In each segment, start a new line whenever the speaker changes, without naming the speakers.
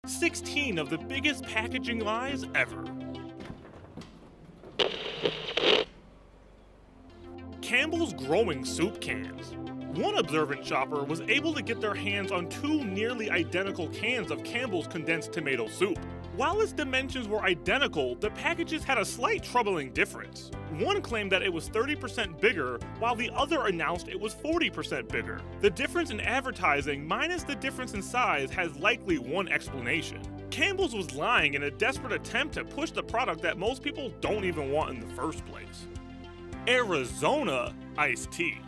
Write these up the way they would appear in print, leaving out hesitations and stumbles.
16 of the biggest packaging lies ever. Campbell's growing soup cans. One observant shopper was able to get their hands on two nearly identical cans of Campbell's condensed tomato soup. While its dimensions were identical, the packages had a slight troubling difference. One claimed that it was 30% bigger, while the other announced it was 40% bigger. The difference in advertising minus the difference in size has likely one explanation. Campbell's was lying in a desperate attempt to push the product that most people don't even want in the first place. Arizona iced tea.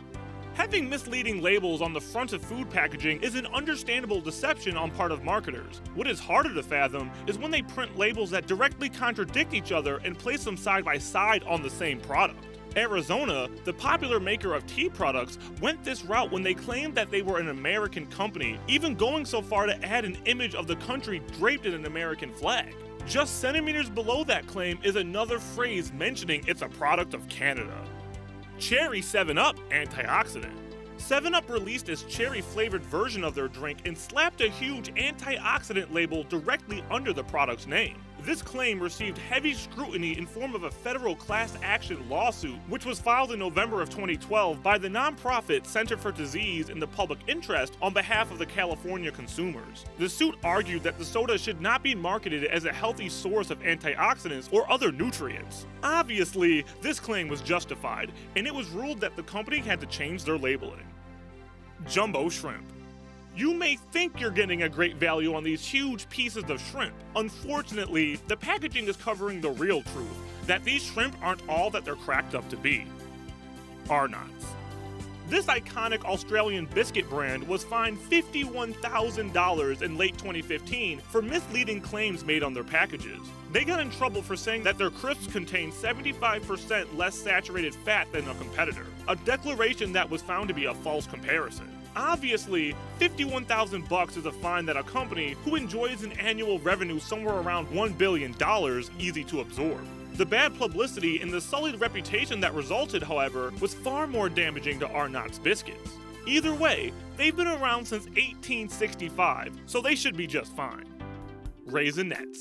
Having misleading labels on the front of food packaging is an understandable deception on part of marketers. What is harder to fathom is when they print labels that directly contradict each other and place them side by side on the same product. Arizona, the popular maker of tea products, went this route when they claimed that they were an American company, even going so far to add an image of the country draped in an American flag. Just centimeters below that claim is another phrase mentioning it's a product of Canada. Cherry 7-Up Antioxidant. 7-Up released its cherry-flavored version of their drink and slapped a huge antioxidant label directly under the product's name. This claim received heavy scrutiny in form of a federal class action lawsuit, which was filed in November of 2012 by the nonprofit Center for Disease in the Public Interest on behalf of the California consumers. The suit argued that the soda should not be marketed as a healthy source of antioxidants or other nutrients. Obviously, this claim was justified, and it was ruled that the company had to change their labeling. Jumbo shrimp. You may think you're getting a great value on these huge pieces of shrimp. Unfortunately, the packaging is covering the real truth, that these shrimp aren't all that they're cracked up to be. Arnott's. This iconic Australian biscuit brand was fined $51,000 in late 2015 for misleading claims made on their packages. They got in trouble for saying that their crisps contain 75% less saturated fat than a competitor, a declaration that was found to be a false comparison. Obviously, $51,000 is a fine that a company who enjoys an annual revenue somewhere around $1 billion easy to absorb. The bad publicity and the sullied reputation that resulted, however, was far more damaging to Arnott's biscuits. Either way, they've been around since 1865, so they should be just fine. Raisinets.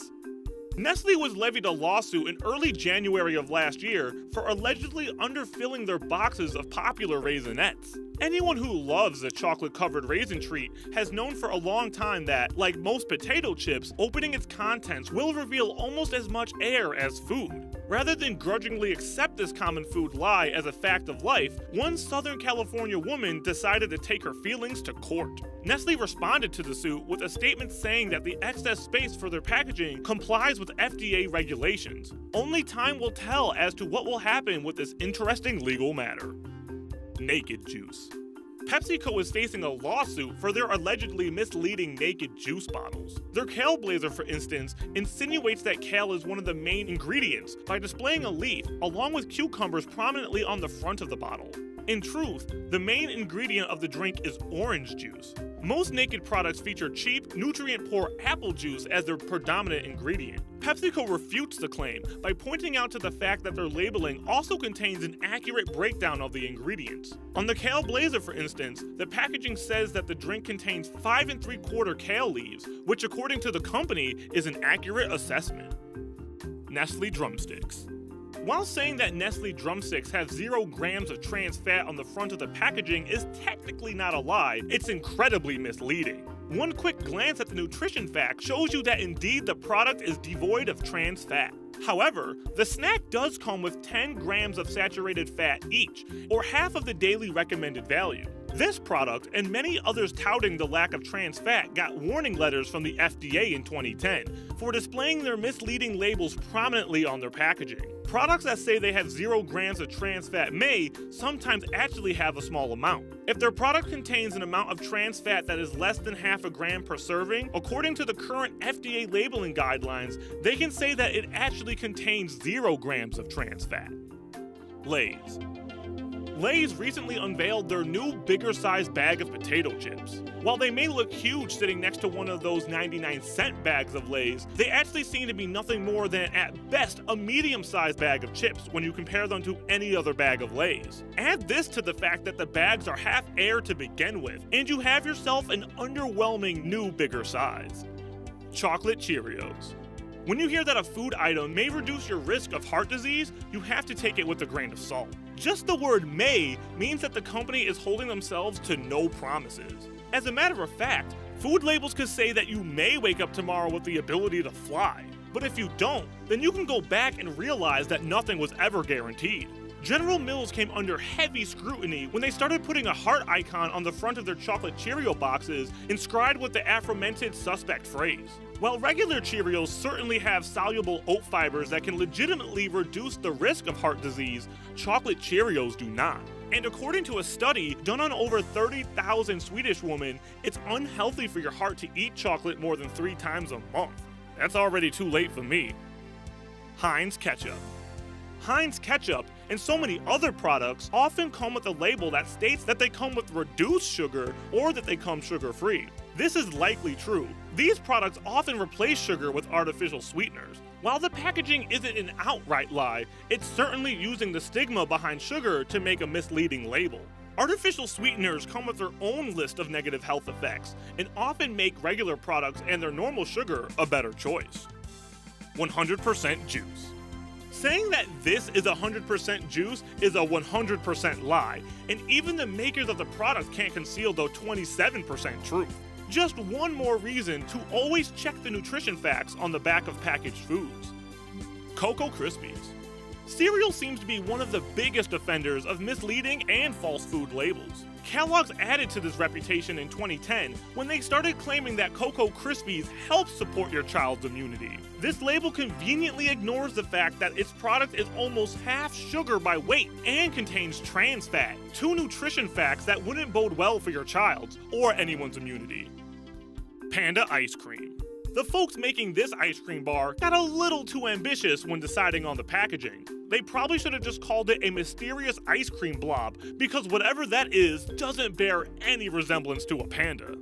Nestle was levied a lawsuit in early January of last year for allegedly underfilling their boxes of popular Raisinets. Anyone who loves a chocolate-covered raisin treat has known for a long time that, like most potato chips, opening its contents will reveal almost as much air as food. Rather than grudgingly accept this common food lie as a fact of life, one Southern California woman decided to take her feelings to court. Nestle responded to the suit with a statement saying that the excess space for their packaging complies with FDA regulations. Only time will tell as to what will happen with this interesting legal matter. Naked juice. PepsiCo is facing a lawsuit for their allegedly misleading naked juice bottles. Their Kale Blazer, for instance, insinuates that kale is one of the main ingredients by displaying a leaf along with cucumbers prominently on the front of the bottle. In truth, the main ingredient of the drink is orange juice. Most naked products feature cheap, nutrient-poor apple juice as their predominant ingredient. PepsiCo refutes the claim by pointing out to the fact that their labeling also contains an accurate breakdown of the ingredients. On the Kale Blazer, for instance, the packaging says that the drink contains 5 3/4 kale leaves, which according to the company is an accurate assessment. Nestle drumsticks. While saying that Nestle drumsticks have 0 grams of trans fat on the front of the packaging is technically not a lie, it's incredibly misleading. One quick glance at the nutrition fact shows you that indeed the product is devoid of trans fat. However, the snack does come with 10 grams of saturated fat each, or half of the daily recommended value. This product, and many others touting the lack of trans fat, got warning letters from the FDA in 2010 for displaying their misleading labels prominently on their packaging. Products that say they have 0 grams of trans fat may sometimes actually have a small amount. If their product contains an amount of trans fat that is less than half a gram per serving, according to the current FDA labeling guidelines, they can say that it actually contains 0 grams of trans fat. Lay's. Lay's recently unveiled their new bigger-sized bag of potato chips. While they may look huge sitting next to one of those 99-cent bags of Lay's, they actually seem to be nothing more than, at best, a medium-sized bag of chips when you compare them to any other bag of Lay's. Add this to the fact that the bags are half air to begin with, and you have yourself an underwhelming new bigger size. Chocolate Cheerios. When you hear that a food item may reduce your risk of heart disease, you have to take it with a grain of salt. Just the word may means that the company is holding themselves to no promises. As a matter of fact, food labels could say that you may wake up tomorrow with the ability to fly. But if you don't, then you can go back and realize that nothing was ever guaranteed. General Mills came under heavy scrutiny when they started putting a heart icon on the front of their chocolate Cheerio boxes, inscribed with the aforementioned suspect phrase. While regular Cheerios certainly have soluble oat fibers that can legitimately reduce the risk of heart disease, chocolate Cheerios do not. And according to a study done on over 30,000 Swedish women, it's unhealthy for your heart to eat chocolate more than 3 times a month. That's already too late for me. Heinz Ketchup. Heinz Ketchup and so many other products often come with a label that states that they come with reduced sugar or that they come sugar-free. This is likely true. These products often replace sugar with artificial sweeteners. While the packaging isn't an outright lie, it's certainly using the stigma behind sugar to make a misleading label. Artificial sweeteners come with their own list of negative health effects and often make regular products and their normal sugar a better choice. 100% juice. Saying that this is 100% juice is a 100% lie, and even the makers of the product can't conceal the 27% truth. Just one more reason to always check the nutrition facts on the back of packaged foods. Cocoa Krispies. Cereal seems to be one of the biggest offenders of misleading and false food labels. Kellogg's added to this reputation in 2010 when they started claiming that Cocoa Krispies helps support your child's immunity. This label conveniently ignores the fact that its product is almost half sugar by weight and contains trans fat, 2 nutrition facts that wouldn't bode well for your child's or anyone's immunity. Panda Ice Cream. The folks making this ice cream bar got a little too ambitious when deciding on the packaging. They probably should have just called it a mysterious ice cream blob, because whatever that is doesn't bear any resemblance to a panda.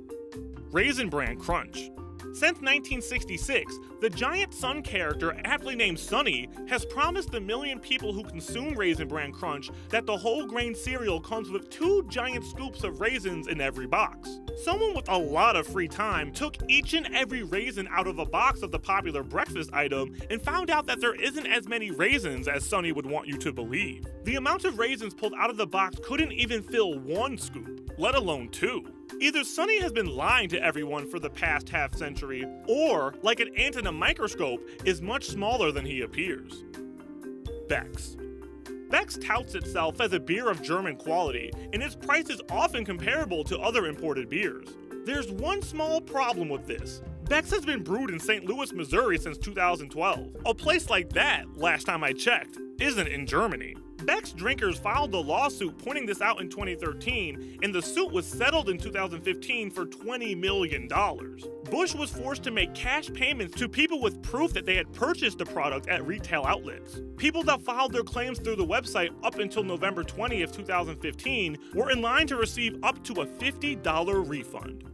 Raisin Bran Crunch. Since 1966, the giant sun character aptly named Sunny has promised the million people who consume Raisin Bran Crunch that the whole grain cereal comes with 2 giant scoops of raisins in every box. Someone with a lot of free time took each and every raisin out of a box of the popular breakfast item and found out that there isn't as many raisins as Sunny would want you to believe. The amount of raisins pulled out of the box couldn't even fill 1 scoop, let alone 2. Either Sunny has been lying to everyone for the past half century, or, like an ant in a microscope, is much smaller than he appears. Beck's. Beck's touts itself as a beer of German quality, and its price is often comparable to other imported beers. There's one small problem with this. Beck's has been brewed in St. Louis, Missouri since 2012. A place like that, last time I checked, isn't in Germany. Beck's drinkers filed a lawsuit pointing this out in 2013, and the suit was settled in 2015 for $20 million. Busch was forced to make cash payments to people with proof that they had purchased the product at retail outlets. People that filed their claims through the website up until November 20th, 2015 were in line to receive up to a $50 refund.